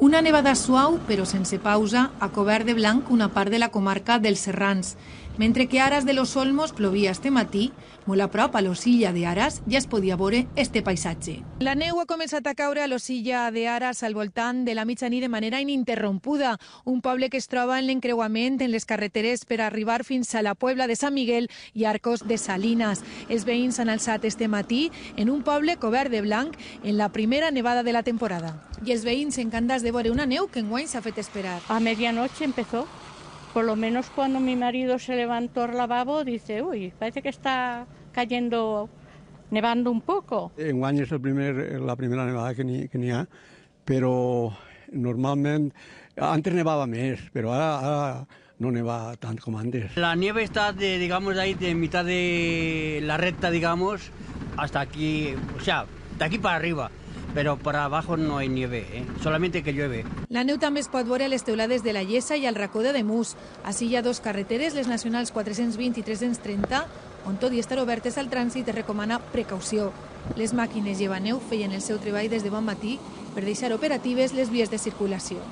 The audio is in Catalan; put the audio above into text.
Una nevada suau, però sense pausa, ha cobert de blanc una part de la comarca dels Serrans. Mentre que a Aras de los Olmos plovia este matí, molt a prop a l'Osilla de Aras ja es podia veure este paisatge. La neu ha començat a caure a l'Osilla de Aras al voltant de la mitjanit de manera ininterrompuda, un poble que es troba en l'encreuament en les carreteres per arribar fins a la Puebla de Sant Miguel i Arcos de Salinas. Els veïns han alçat este matí en un poble cobert de blanc en la primera nevada de la temporada. I els veïns encantats de veure una neu que enguany s'ha fet esperar. A medianoche empezó. Por lo menos cuando mi marido se levantó al lavabo, dice, uy, parece que está cayendo, nevando un poco. Enguany és la primera nevada que n'hi ha, però normalment antes nevava més, però ara no neva tant com antes. La nieve está digamos, ahí de mitad de la recta, digamos, hasta aquí, o sea, de aquí para arriba. Però per abajo no hay nieve, solamente que llueve. La neu també es pot veure a les teulades de la Llesa i al racó de Demús. Així hi ha dos carreteres, les nacionals 420 i 330, on tot i estar obertes al trànsit es recomana precaució. Les màquines llevaneu feien el seu treball des de bon matí per deixar operatives les vies de circulació.